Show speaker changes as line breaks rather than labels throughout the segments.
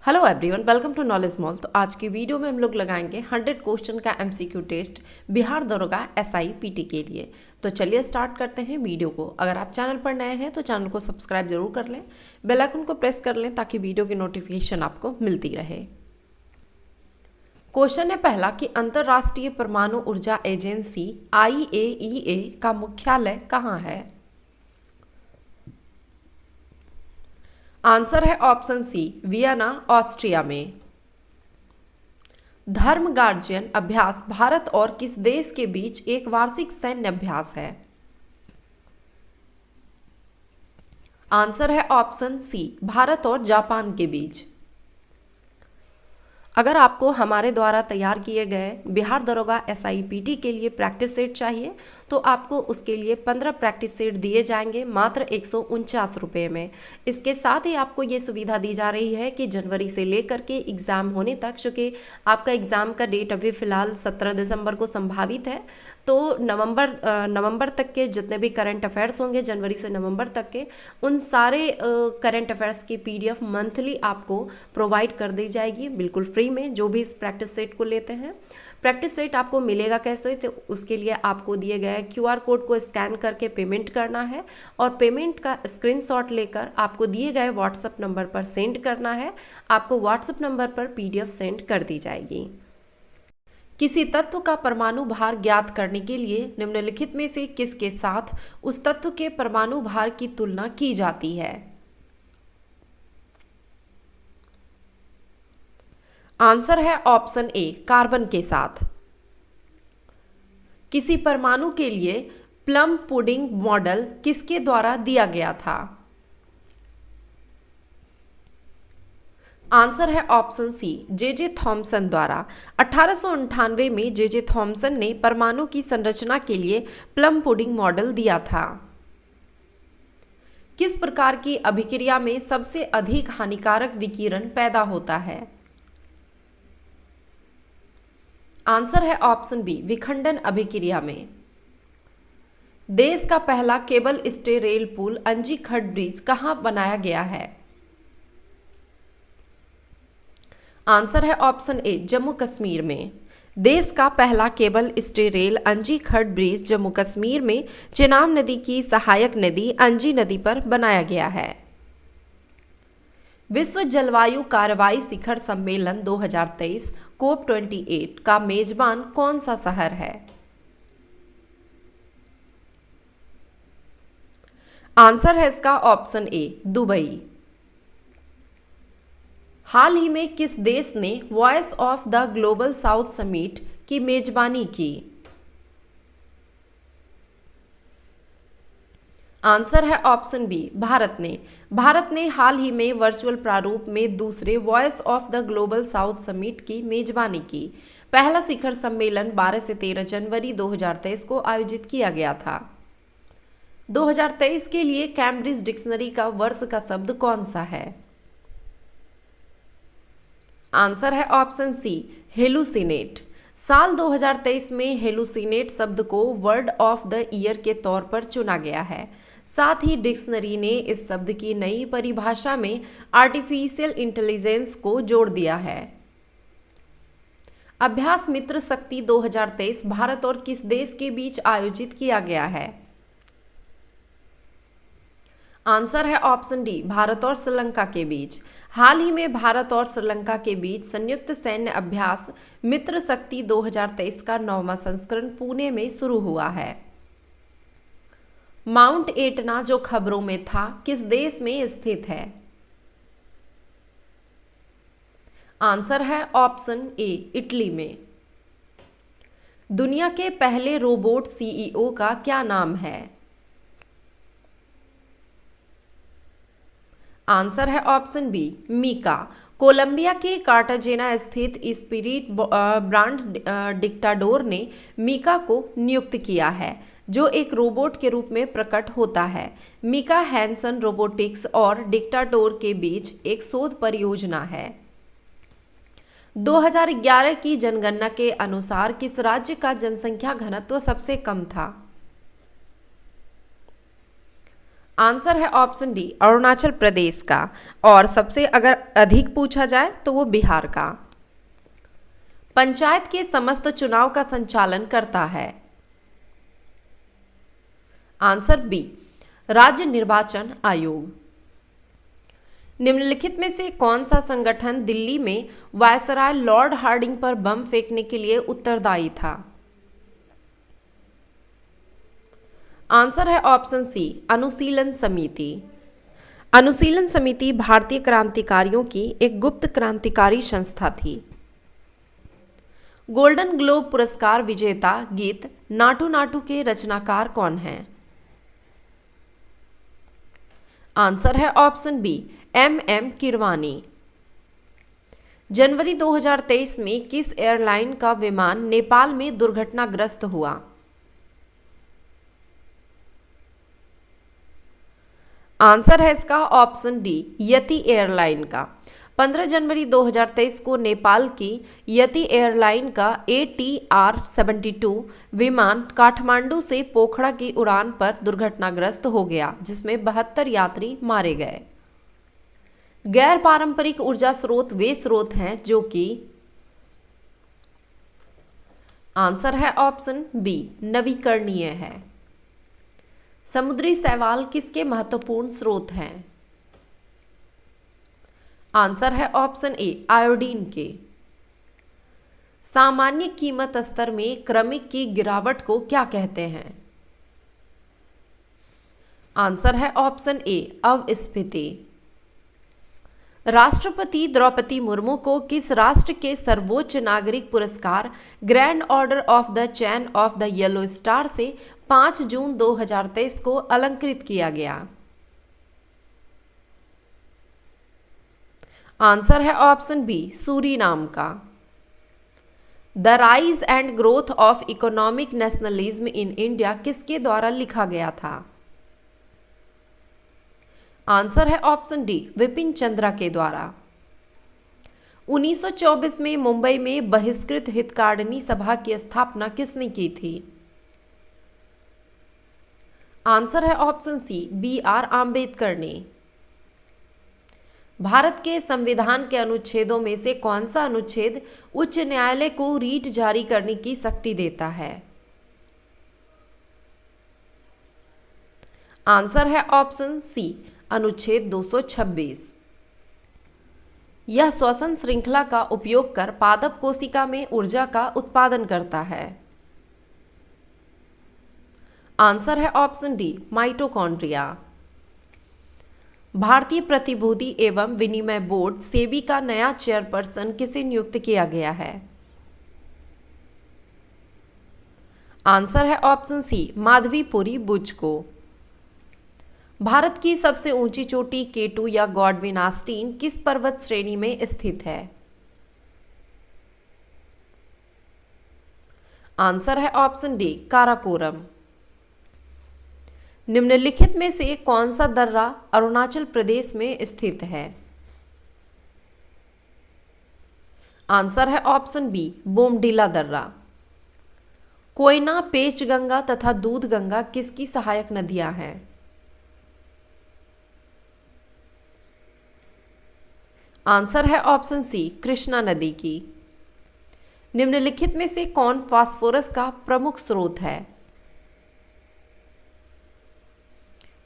Hello everyone, welcome to knowledge mall. तो आज की वीडियो में हम लोग लगाएंगे 100 क्वेश्चन का एमसीक्यू टेस्ट बिहार दरोगा एसआई पीटी के लिए। तो चलिए स्टार्ट करते हैं वीडियो को। अगर आप चैनल पर नए हैं तो चैनल को सब्सक्राइब जरूर कर लें, बेल आइकन को प्रेस कर लें ताकि वीडियो की नोटिफिकेशन आपको मिलती रहे। क्वेश्चन है पहला कि अंतर्राष्ट्रीय परमाणु ऊर्जा एजेंसी IAEA का मुख्यालय कहाँ है। आंसर है ऑप्शन सी, वियना, ऑस्ट्रिया में। धर्म गार्जियन अभ्यास भारत और किस देश के बीच एक वार्षिक सैन्य अभ्यास है। आंसर है ऑप्शन सी, भारत और जापान के बीच। अगर आपको हमारे द्वारा तैयार किए गए बिहार दरोगा SIPT के लिए प्रैक्टिस सेट चाहिए तो आपको उसके लिए 15 प्रैक्टिस सेट दिए जाएंगे मात्र 149 रुपये में। इसके साथ ही आपको ये सुविधा दी जा रही है कि जनवरी से लेकर के एग्ज़ाम होने तक, चूँकि आपका एग्ज़ाम का डेट अभी फ़िलहाल 17 दिसंबर को संभावित है, तो नवंबर तक के जितने भी करंट अफेयर्स होंगे, जनवरी से नवंबर तक के, उन सारे करंट अफेयर्स की PDF मंथली आपको प्रोवाइड कर दी जाएगी बिल्कुल फ्री में, जो भी इस प्रैक्टिस सेट को लेते हैं। प्रैक्टिस सेट आपको मिलेगा कैसे, तो उसके लिए आपको दिए गए QR कोड को स्कैन करके पेमेंट करना है और पेमेंट का स्क्रीनशॉट लेकर आपको दिए गए व्हाट्सएप नंबर पर सेंड करना है। आपको व्हाट्सएप नंबर पर PDF सेंड कर दी जाएगी। किसी तत्व का परमाणु भार ज्ञात करने के लिए निम्नलिखित में से किसके साथ उस तत्व के परमाणु भार की तुलना की जाती है। आंसर है ऑप्शन ए, कार्बन के साथ। किसी परमाणु के लिए प्लम पुडिंग मॉडल किसके द्वारा दिया गया था। आंसर है ऑप्शन सी, J.J. थॉमसन द्वारा। 1898 में J.J. थॉमसन ने परमाणु की संरचना के लिए प्लम पुडिंग मॉडल दिया था। किस प्रकार की अभिक्रिया में सबसे अधिक हानिकारक विकिरण पैदा होता है। आंसर है ऑप्शन बी, विखंडन अभिक्रिया में। देश का पहला केबल स्टे रेल पुल अंजी खड ब्रिज कहाँ बनाया गया है। आंसर है ऑप्शन ए, जम्मू कश्मीर में। देश का पहला केबल स्टे रेल अंजी खड ब्रिज जम्मू कश्मीर में चेनाब नदी की सहायक नदी अंजी नदी पर बनाया गया है। विश्व जलवायु कार्रवाई शिखर सम्मेलन 2023 COP28 का मेजबान कौन सा शहर है। आंसर है इसका ऑप्शन ए, दुबई। हाल ही में किस देश ने voice of the global south summit की मेजबानी की। आंसर है ऑप्शन बी, भारत ने। भारत ने हाल ही में वर्चुअल प्रारूप में दूसरे voice of the global south summit की मेजबानी की। पहला शिखर सम्मेलन 12 से 13 जनवरी 2023 को आयोजित किया गया था। 2023 के लिए कैम्ब्रिज डिक्शनरी का वर्ष का शब्द कौन सा है। आंसर है ऑप्शन सी, हेलुसिनेट। साल 2023 में हेलुसिनेट शब्द को वर्ड ऑफ द ईयर के तौर पर चुना गया है। साथ ही डिक्शनरी ने इस शब्द की नई परिभाषा में आर्टिफिशियल इंटेलिजेंस को जोड़ दिया है। अभ्यास मित्र शक्ति 2023 भारत और किस देश के बीच आयोजित किया गया है। आंसर है ऑप्शन डी, भारत और श्रीलंका के बीच। हाल ही में भारत और श्रीलंका के बीच संयुक्त सैन्य अभ्यास मित्र शक्ति 2023 का 9वां संस्करण पुणे में शुरू हुआ है। माउंट एटना जो खबरों में था किस देश में स्थित है। आंसर है ऑप्शन ए, इटली में। दुनिया के पहले रोबोट CEO का क्या नाम है। आंसर है ऑप्शन बी, मीका। कोलंबिया के कार्टाजेना स्थित स्पिरिट ब्रांड डिक्टाडोर ने मीका को नियुक्त किया है, जो एक रोबोट के रूप में प्रकट होता है। मीका हैंसन रोबोटिक्स और डिक्टाडोर के बीच एक शोध परियोजना है। 2011 की जनगणना के अनुसार किस राज्य का जनसंख्या घनत्व सबसे कम था। आंसर है ऑप्शन डी अरुणाचल प्रदेश का। और सबसे अगर अधिक पूछा जाए तो वो बिहार का। पंचायत के समस्त चुनाव का संचालन करता है। आंसर बी राज्य निर्वाचन आयोग। निम्नलिखित में से कौन सा संगठन दिल्ली में वायसराय लॉर्ड हार्डिंग पर बम फेंकने के लिए उत्तरदायी था? आंसर है ऑप्शन सी अनुशीलन समिति। अनुशीलन समिति भारतीय क्रांतिकारियों की एक गुप्त क्रांतिकारी संस्था थी। गोल्डन ग्लोब पुरस्कार विजेता गीत नाटू नाटू के रचनाकार कौन हैं? आंसर है ऑप्शन बी एम किरवानी। जनवरी 2023 में किस एयरलाइन का विमान नेपाल में दुर्घटनाग्रस्त हुआ? आंसर है इसका ऑप्शन डी यति एयरलाइन का। 15 जनवरी 2023 को नेपाल की यति एयरलाइन का ATR-72 विमान काठमांडू से पोखरा की उड़ान पर दुर्घटनाग्रस्त हो गया, जिसमें 72 यात्री मारे गए। गैर पारंपरिक ऊर्जा स्रोत वे स्रोत हैं जो कि आंसर है ऑप्शन बी नवीकरणीय है। समुद्री शैवाल किसके महत्वपूर्ण स्रोत हैं? आंसर है ऑप्शन ए आयोडीन के। सामान्य कीमत स्तर में क्रमिक की गिरावट को क्या कहते हैं? आंसर है ऑप्शन ए अवस्फीति। राष्ट्रपति द्रौपदी मुर्मू को किस राष्ट्र के सर्वोच्च नागरिक पुरस्कार grand order of the chain of the yellow star से 5 जून 2023 को अलंकृत किया गया? आंसर है ऑप्शन बी सूरीनाम का। The rise and growth of economic nationalism in India किसके द्वारा लिखा गया था? आंसर है ऑप्शन डी विपिन चंद्रा के द्वारा। 1924 में मुंबई में बहिष्कृत हितकारिणी सभा की स्थापना किसने की थी? आंसर है ऑप्शन सी BR आम्बेडकर ने। भारत के संविधान के अनुच्छेदों में से कौन सा अनुच्छेद उच्च न्यायालय को रीट जारी करने की शक्ति देता है? आंसर है ऑप्शन सी अनुच्छेद 226। यह श्वसन श्रृंखला का उपयोग कर पादप कोशिका में ऊर्जा का उत्पादन करता है। आंसर है ऑप्शन डी माइटोकॉन्ड्रिया। भारतीय प्रतिभूति एवं विनिमय बोर्ड सेबी का नया चेयरपर्सन किसे नियुक्त किया गया है? आंसर है ऑप्शन सी माधवीपुरी बुच को। भारत की सबसे ऊंची चोटी K2 या गॉडविन आस्टीन किस पर्वत श्रेणी में स्थित है? आंसर है ऑप्शन डी काराकोरम। निम्नलिखित में से कौन सा दर्रा अरुणाचल प्रदेश में स्थित है? आंसर है ऑप्शन बी बोमडीला दर्रा। कोयना, पेचगंगा तथा दूधगंगा किसकी सहायक नदियां हैं? आंसर है ऑप्शन सी कृष्णा नदी की। निम्नलिखित में से कौन फास्फोरस का प्रमुख स्रोत है?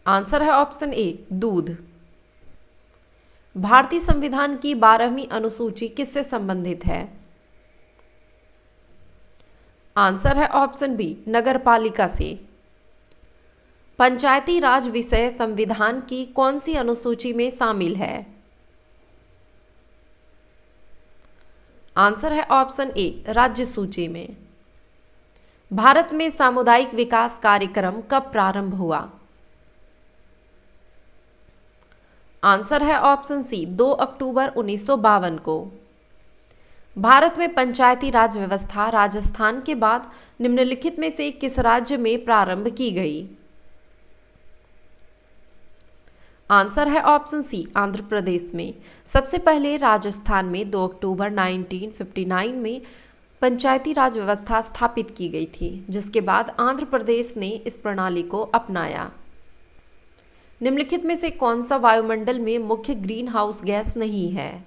आंसर है ऑप्शन ए दूध। भारतीय संविधान की 12वीं अनुसूची किससे संबंधित है? आंसर है ऑप्शन बी नगरपालिका से। पंचायती राज विषय संविधान की कौन सी अनुसूची में शामिल है? आंसर है ऑप्शन ए राज्य सूची में। भारत में सामुदायिक विकास कार्यक्रम कब प्रारंभ हुआ? आंसर है ऑप्शन सी 2 अक्टूबर 1952 को। भारत में पंचायती राज व्यवस्था राजस्थान के बाद निम्नलिखित में से किस राज्य में प्रारंभ की गई? आंसर है ऑप्शन सी आंध्र प्रदेश में। सबसे पहले राजस्थान में 2 अक्टूबर 1959 में पंचायती राज व्यवस्था स्थापित की गई थी, जिसके बाद आंध्र प्रदेश ने इस प्रणाली को अपनाया। निम्नलिखित में से कौन सा वायुमंडल में मुख्य ग्रीन हाउस गैस नहीं है?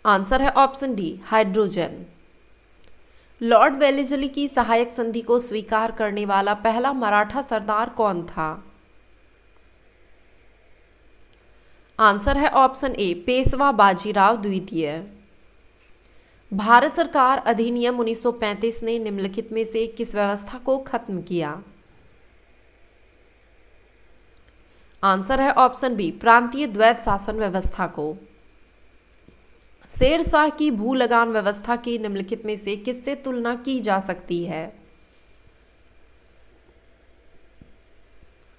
आंसर है option D, hydrogen. Lord Wellesley की सहायक संधि को स्वीकार करने वाला पहला मराठा सरदार कौन था? आंसर है ऑप्शन ए, पेशवा बाजीराव द्वितीय। भारत सरकार अधिनियम 1935 ने निम्नलिखित में से किस व्यवस्था को खत्म किया? आंसर है ऑप्शन बी, प्रांतीय द्वैत शासन व्यवस्था को। शेरशाह की भू लगान व्यवस्था की निम्नलिखित में से किससे तुलना की जा सकती है?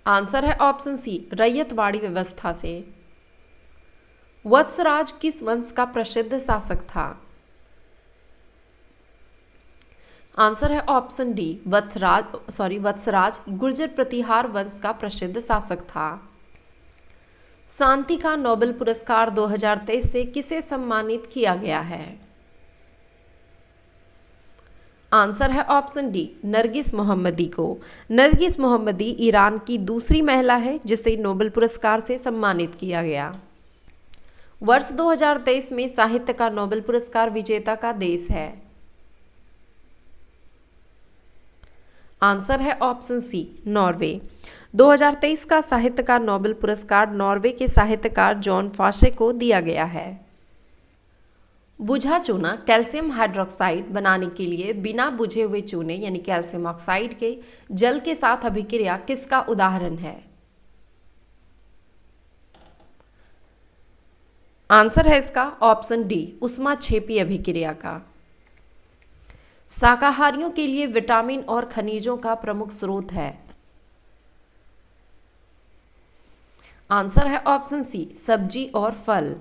आंसर है ऑप्शन सी, रैयतवाड़ी व्यवस्था से। वत्सराज किस वंश का प्रसिद्ध शासक था? आंसर है ऑप्शन डी, वत्सराज गुर्जर प्रतिहार वंश का प्रसिद्ध शासक था। शांति का नोबेल पुरस्कार 2023 से किसे सम्मानित किया गया है? आंसर है ऑप्शन डी, नरगिस मोहम्मदी को। नरगिस मोहम्मदी ईरान की दूसरी महिला है जिसे नोबेल पुरस्कार से सम्मानित किया गया। वर्ष 2023 में साहित्य का नोबेल पुरस्कार विजेता का देश है? आंसर है ऑप्शन सी, नॉर्वे। 2023 का साहित्य का नोबेल पुरस्कार नॉर्वे के साहित्यकार जॉन फाशे को दिया गया है। बुझा चूना कैल्शियम हाइड्रोक्साइड बनाने के लिए बिना बुझे हुए चूने यानी कैल्शियम ऑक्साइड के जल के साथ अभिक्रिया किसका उदाहरण है? आंसर है इसका ऑप्शन डी, ऊष्माक्षेपी अभिक्रिया का। शाकाहारियों के लिए विटामिन और खनिजों का प्रमुख स्रोत है? आंसर है ऑप्शन सी, सब्जी और फल।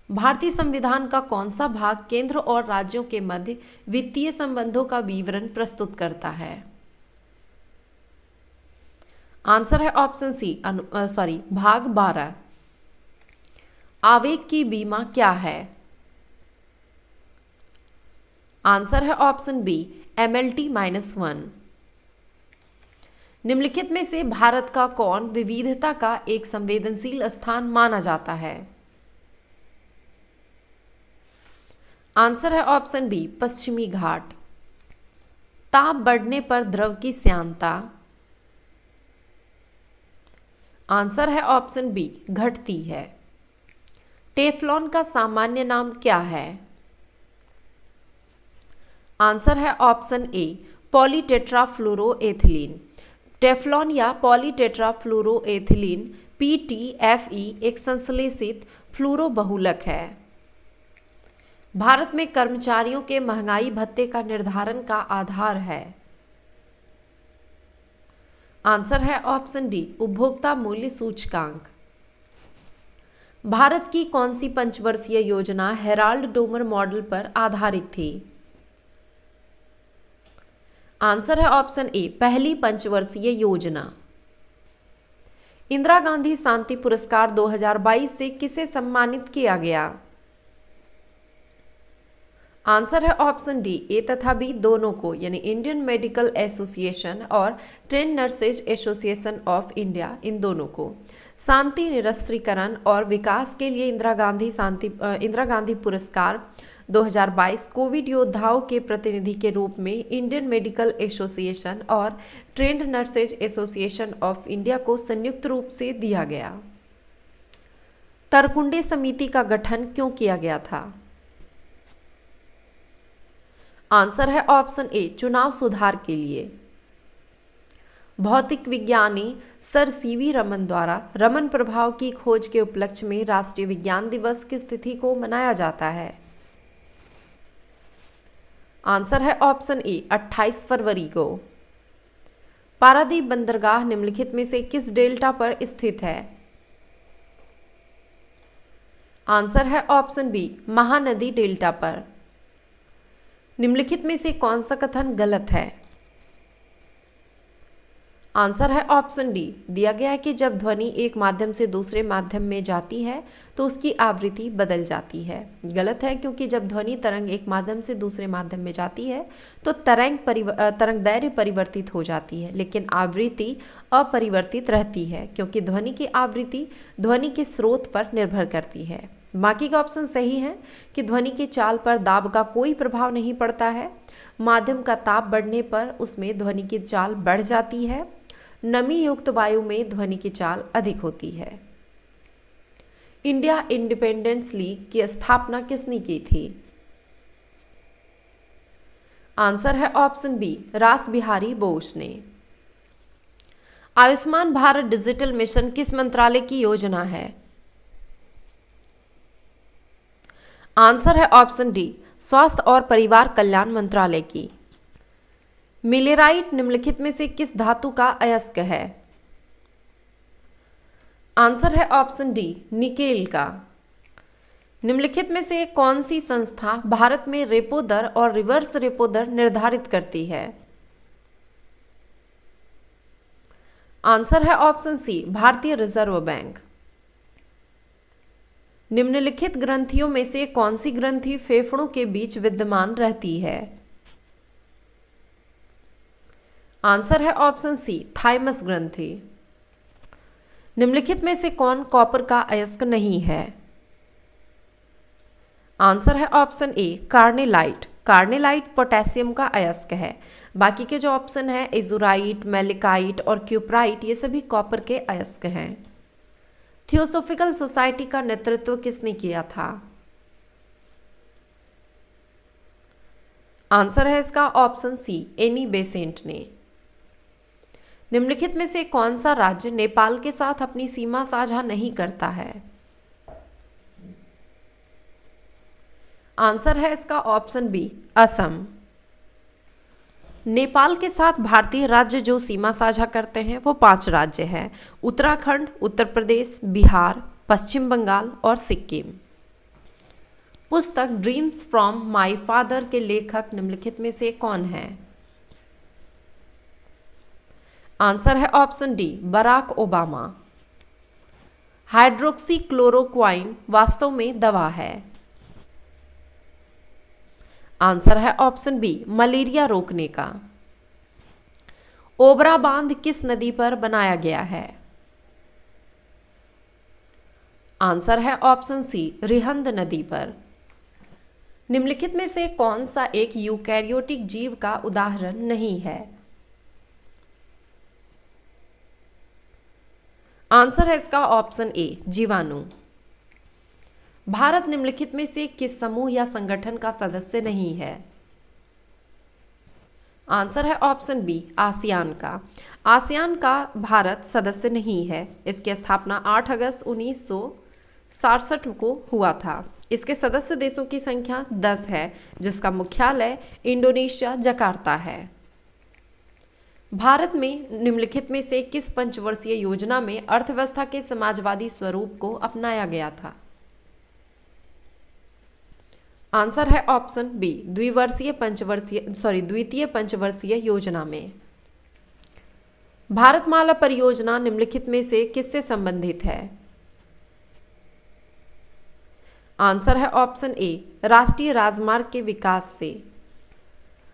भारतीय संविधान का कौन सा भाग केंद्र और राज्यों के मध्य वित्तीय संबंधों का विवरण प्रस्तुत करता है? आंसर है ऑप्शन सी, भाग 12। आवेग की बीमा क्या है? आंसर है ऑप्शन बी, MLT-1। निम्नलिखित में से भारत का कौन विविधता का एक संवेदनशील स्थान माना जाता है? आंसर है ऑप्शन बी, पश्चिमी घाट। ताप बढ़ने पर द्रव की श्यानता? आंसर है ऑप्शन बी, घटती है। टेफ्लॉन का सामान्य नाम क्या है? आंसर है ऑप्शन ए, पॉलीटेट्राफ्लोरोएथिलीन। टेफ्लॉन या पॉलीटेट्राफ्लोरोएथिलीन PTFE एक संश्लेषित फ्लोरो बहुलक है। भारत में कर्मचारियों के महंगाई भत्ते का निर्धारण का आधार है? आंसर है ऑप्शन डी, उपभोक्ता मूल्य सूचकांक। भारत की कौन सी पंचवर्षीय योजना हेराल्ड डोमर मॉडल पर आधारित थी? आंसर है ऑप्शन ए, पहली पंचवर्षीय योजना। इंदिरा गांधी शांति पुरस्कार 2022 से किसे सम्मानित किया गया? आंसर है ऑप्शन डी, ए तथा बी दोनों को, यानी इंडियन मेडिकल एसोसिएशन और trained nurses association of India, इन दोनों को। शांति, निरस्त्रीकरण और विकास के लिए इंदिरा गांधी पुरस्कार 2022 कोविड योद्धाओं के प्रतिनिधि के रूप में इंडियन मेडिकल एसोसिएशन और trained nurses association of India को संयुक्त रूप से दिया गया। तरकुंडे समिति का गठन क्यों किया गया था? आंसर है ऑप्शन ए, चुनाव सुधार के लिए। भौतिक विज्ञानी सर CV रमन द्वारा रमन प्रभाव की खोज के उपलक्ष्य में राष्ट्रीय विज्ञान दिवस की तिथि को मनाया जाता है? आंसर है ऑप्शन ए, 28 फरवरी को। पारादीप बंदरगाह निम्नलिखित में से किस डेल्टा पर स्थित है? आंसर है ऑप्शन बी, महानदी डेल्टा पर। निम्नलिखित में से कौन सा कथन गलत है? आंसर है ऑप्शन डी। दिया गया है कि जब ध्वनि एक माध्यम से दूसरे माध्यम में जाती है तो उसकी आवृत्ति बदल जाती है। गलत है, क्योंकि जब ध्वनि तरंग एक माध्यम से दूसरे माध्यम में जाती है तो तरंग दैर्घ्य परिवर्तित हो जाती है, लेकिन आवृत्ति अपरिवर्तित रहती है, क्योंकि ध्वनि की आवृत्ति ध्वनि के स्रोत पर निर्भर करती है। बाकी का ऑप्शन सही है कि ध्वनि की चाल पर दाब का कोई प्रभाव नहीं पड़ता है। माध्यम का ताप बढ़ने पर उसमें ध्वनि की चाल बढ़ जाती है। नमी युक्त वायु में ध्वनि की चाल अधिक होती है। इंडिया इंडिपेंडेंस लीग की स्थापना किसने की थी? आंसर है ऑप्शन बी, रास बिहारी बोस ने। आयुष्मान भारत डिजिटल मिशन किस मंत्रालय की योजना है? आंसर है ऑप्शन डी, स्वास्थ्य और परिवार कल्याण मंत्रालय की। मिलेराइट निम्नलिखित में से किस धातु का अयस्क है? आंसर है ऑप्शन डी, निकेल का। निम्नलिखित में से कौन सी संस्था भारत में रेपो दर और रिवर्स रेपो दर निर्धारित करती है? आंसर है ऑप्शन सी, भारतीय रिजर्व बैंक। निम्नलिखित ग्रंथियों में से कौन सी ग्रंथि फेफड़ों के बीच विद्यमान रहती है? आंसर है ऑप्शन सी, थाइमस ग्रंथि। निम्नलिखित में से कौन कॉपर का अयस्क नहीं है? आंसर है option A, carnallite. Carnallite potassium का अयस्क है। बाकी के जो ऑप्शन है एजुराइट, मेलिकाइट और क्यूप्राइट, ये सभी कॉपर के अयस्क हैं। थियोसोफिकल सोसाइटी का नेतृत्व किसने किया था? आंसर है इसका ऑप्शन सी, एनी बेसेंट ने। निम्नलिखित में से कौन सा राज्य नेपाल के साथ अपनी सीमा साझा नहीं करता है? आंसर है इसका ऑप्शन बी, असम। नेपाल के साथ भारतीय राज्य जो सीमा साझा करते हैं वो 5 राज्य हैं: उत्तराखंड, उत्तर प्रदेश, बिहार, पश्चिम बंगाल और सिक्किम। पुस्तक ड्रीम्स फ्रॉम माय फादर के लेखक निम्नलिखित में से कौन है? आंसर है option D, Barack Obama. Hydroxychloroquine वास्तव में दवा है। आंसर है ऑप्शन बी, मलेरिया रोकने का। ओबरा बांध किस नदी पर बनाया गया है? आंसर है ऑप्शन सी, रिहंद नदी पर। निम्नलिखित में से कौन सा एक यूकैरियोटिक जीव का उदाहरण नहीं है? आंसर है इसका ऑप्शन ए, जीवाणु। भारत निम्नलिखित में से किस समूह या संगठन का सदस्य नहीं है? आंसर है ऑप्शन बी, आसियान का। आसियान का भारत सदस्य नहीं है। इसकी स्थापना 8 अगस्त 1967 को हुआ था। इसके सदस्य देशों की संख्या 10 है, जिसका मुख्यालय इंडोनेशिया जकार्ता है। भारत में निम्नलिखित में से किस पंचवर्षीय योजना में अर्थव्यवस्था के समाजवादी स्वरूप को अपनाया गया था? आंसर है ऑप्शन बी, द्वितीय पंचवर्षीय योजना में। भारतमाला परियोजना निम्नलिखित में से किससे संबंधित है? आंसर है ऑप्शन ए, राष्ट्रीय राजमार्ग के विकास से।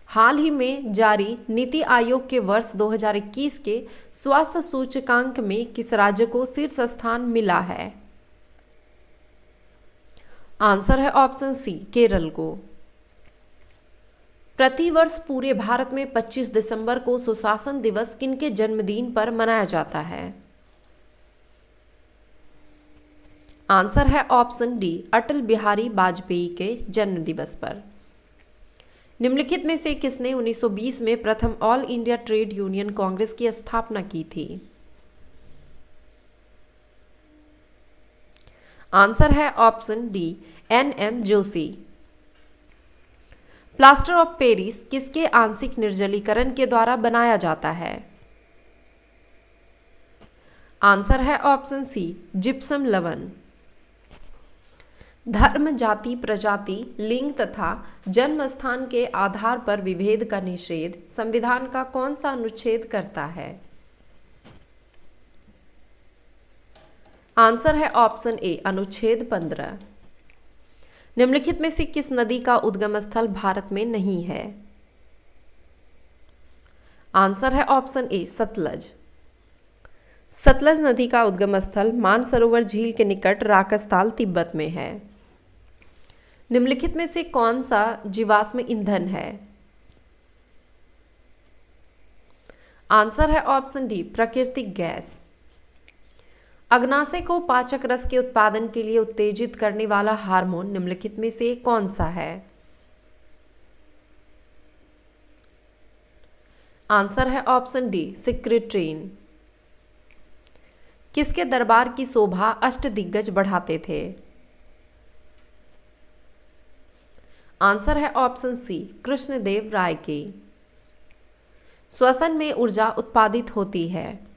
हाल ही में जारी नीति आयोग के वर्ष 2021 के स्वास्थ्य सूचकांक में किस राज्य को शीर्ष स्थान मिला है? आंसर है ऑप्शन सी, केरल को। प्रतिवर्ष पूरे भारत में 25 दिसंबर को सुशासन दिवस किनके जन्मदिन पर मनाया जाता है? आंसर है ऑप्शन डी, अटल बिहारी वाजपेयी के जन्म दिवस पर। निम्नलिखित में से किसने 1920 में प्रथम all India trade union congress की स्थापना की थी? आंसर है option D, N M. Joshi. Plaster of Paris किसके आंशिक निर्जलीकरण के द्वारा बनाया जाता है? आंसर है ऑप्शन सी, जिप्सम लवण। धर्म, जाति, प्रजाति, लिंग तथा जन्म स्थान के आधार पर विभेद का निषेध संविधान का कौन सा अनुच्छेद करता है? आंसर है ऑप्शन ए अनुच्छेद 15। निम्नलिखित में से किस नदी का उद्गम स्थल भारत में नहीं है? आंसर है ऑप्शन ए सतलज। सतलज नदी का उद्गम स्थल मानसरोवर झील के निकट राकसताल तिब्बत में है। निम्नलिखित में से कौन सा जीवाश्म ईंधन है? आंसर है ऑप्शन डी प्राकृतिक गैस। अग्नाशय को पाचक रस के उत्पादन के लिए उत्तेजित करने वाला हार्मोन निम्नलिखित में से कौन सा है? आंसर है ऑप्शन डी सिक्रेट्रीन। किसके दरबार की शोभा अष्टदिग्गज बढ़ाते थे? आंसर है ऑप्शन सी कृष्णदेव राय की। श्वसन में ऊर्जा उत्पादित होती है।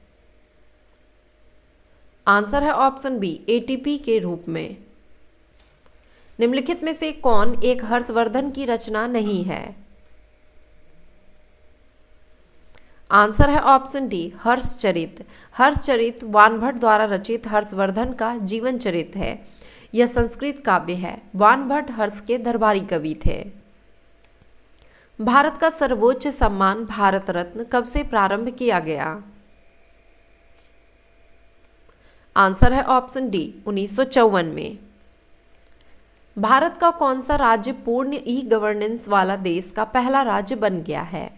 आंसर है ऑप्शन बी एटीपी के रूप में। निम्नलिखित में से कौन एक हर्षवर्धन की रचना नहीं है? आंसर है ऑप्शन डी हर्षचरित। हर्षचरित वानभट्ट द्वारा रचित हर्षवर्धन का जीवन चरित है। यह संस्कृत काव्य है। वानभट्ट हर्ष के दरबारी कवि थे। भारत का सर्वोच्च सम्मान भारत रत्न कब से प्रारंभ किया गया? आंसर है ऑप्शन डी 1954 में। भारत का कौन सा राज्य पूर्ण ई गवर्नेंस वाला देश का पहला राज्य बन गया है?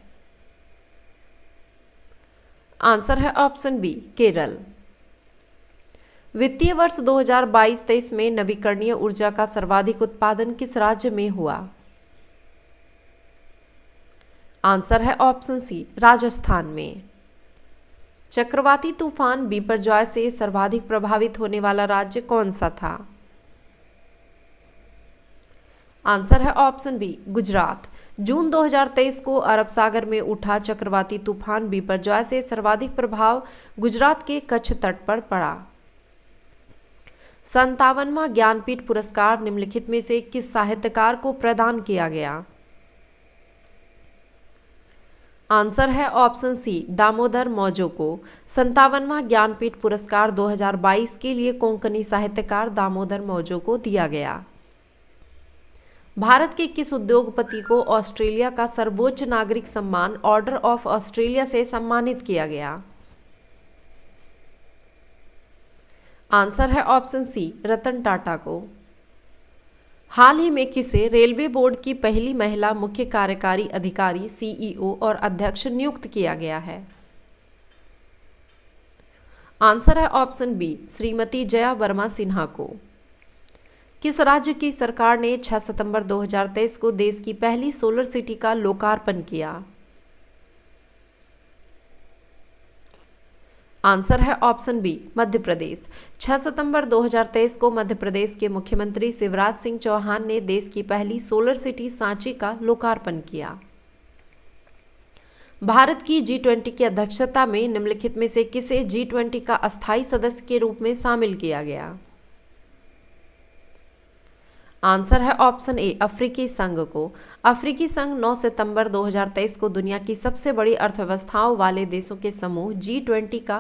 आंसर है ऑप्शन बी केरल। वित्तीय वर्ष 2022-23 में नवीकरणीय ऊर्जा का सर्वाधिक उत्पादन किस राज्य में हुआ? आंसर है ऑप्शन सी राजस्थान में। चक्रवाती तूफान बिपरजॉय से सर्वाधिक प्रभावित होने वाला राज्य कौन सा था? आंसर है ऑप्शन बी गुजरात। जून 2023 को अरब सागर में उठा चक्रवाती तूफान बिपरजॉय से सर्वाधिक प्रभाव गुजरात के कच्छ तट पर पड़ा। 57वां ज्ञानपीठ पुरस्कार निम्नलिखित में से किस साहित्यकार को प्रदान किया गया? आंसर है ऑप्शन सी दामोदर मौजो को। 57वां ज्ञानपीठ पुरस्कार 2022 के लिए कोंकणी साहित्यकार दामोदर मौजो को दिया गया। भारत के किस उद्योगपति को ऑस्ट्रेलिया का सर्वोच्च नागरिक सम्मान ऑर्डर ऑफ ऑस्ट्रेलिया से सम्मानित किया गया? आंसर है ऑप्शन सी रतन टाटा को। हाल ही में किसे रेलवे बोर्ड की पहली महिला मुख्य कार्यकारी अधिकारी सीईओ और अध्यक्ष नियुक्त किया गया है? आंसर है ऑप्शन बी श्रीमती जया वर्मा सिन्हा को। किस राज्य की सरकार ने 6 सितंबर 2023 को देश की पहली सोलर सिटी का लोकार्पण किया? आंसर है ऑप्शन बी मध्य प्रदेश। 6 सितंबर 2023 को मध्य प्रदेश के मुख्यमंत्री शिवराज सिंह चौहान ने देश की पहली सोलर सिटी सांची का लोकार्पण किया। भारत की G20 की अध्यक्षता में निम्नलिखित में से किसे G20 का अस्थायी सदस्य के रूप में शामिल किया गया? आंसर है ऑप्शन ए अफ्रीकी संघ को। अफ्रीकी संघ 9 सितंबर 2023 को दुनिया की सबसे बड़ी अर्थव्यवस्थाओं वाले देशों के समूह G20 का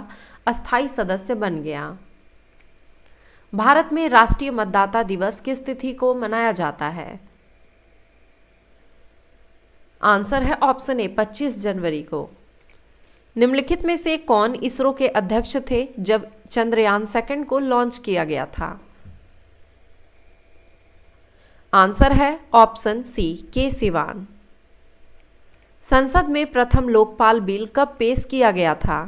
अस्थायी सदस्य बन गया। भारत में राष्ट्रीय मतदाता दिवस किस तिथि को मनाया जाता है? आंसर है ऑप्शन ए 25 जनवरी को। निम्नलिखित में से कौन इसरो के अध्यक्ष थे जब चंद्रयान 2 को लॉन्च किया गया था? आंसर है ऑप्शन सी के सिवान। संसद में प्रथम लोकपाल बिल कब पेश किया गया था?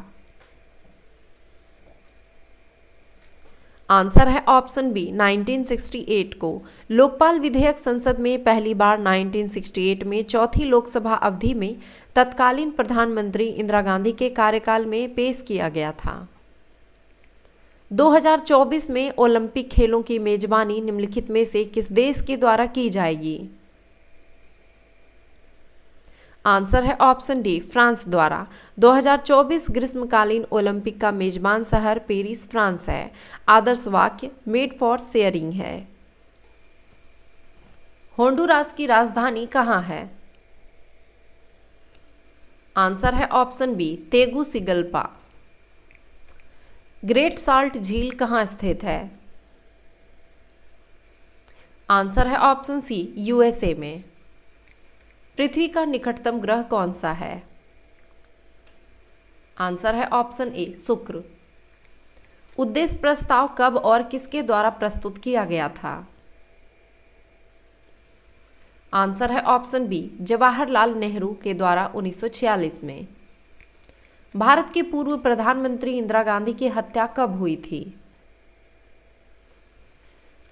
आंसर है ऑप्शन बी 1968 को। लोकपाल विधेयक संसद में पहली बार 1968 में चौथी लोकसभा अवधि में तत्कालीन प्रधानमंत्री इंदिरा गांधी के कार्यकाल में पेश किया गया था। 2024 में ओलंपिक खेलों की मेजबानी निम्नलिखित में से किस देश के द्वारा की जाएगी? आंसर है ऑप्शन डी फ्रांस द्वारा। 2024 ग्रीष्मकालीन ओलंपिक का मेजबान शहर पेरिस फ्रांस है। आदर्श वाक्य मेड फॉर शेयरिंग है। होंडुरास की राजधानी कहाँ है? आंसर है option B Tegucigalpa. Great salt झील कहाँ स्थित है? आंसर है ऑप्शन सी, यूएसए में। पृथ्वी का निकटतम ग्रह कौन सा है? आंसर है ऑप्शन ए, शुक्र। उद्देश्य प्रस्ताव कब और किसके द्वारा प्रस्तुत किया गया था? आंसर है ऑप्शन बी, जवाहरलाल नेहरू के द्वारा 1946 में। भारत के पूर्व प्रधानमंत्री इंदिरा गांधी की हत्या कब हुई थी?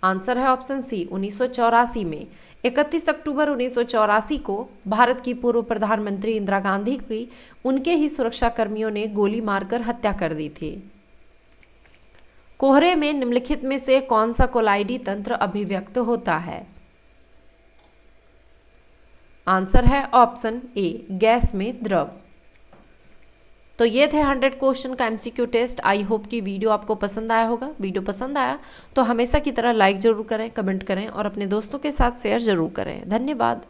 आंसर है ऑप्शन सी, 1984 में। 31 अक्टूबर 1984 को भारत की पूर्व प्रधानमंत्री इंदिरा गांधी की उनके ही सुरक्षा कर्मियों ने गोली मारकर हत्या कर दी थी। कोहरे में निम्नलिखित में से कौन सा कोलाइडी तंत्र अभिव्यक्त होता है? आंसर है ऑप्शन ए, गैस में द्रव। तो ये थे 100 क्वेश्चन का एमसीक्यू टेस्ट। आई होप कि वीडियो आपको पसंद आया होगा। वीडियो पसंद आया तो हमेशा की तरह लाइक जरूर करें, कमेंट करें और अपने दोस्तों के साथ शेयर जरूर करें। धन्यवाद।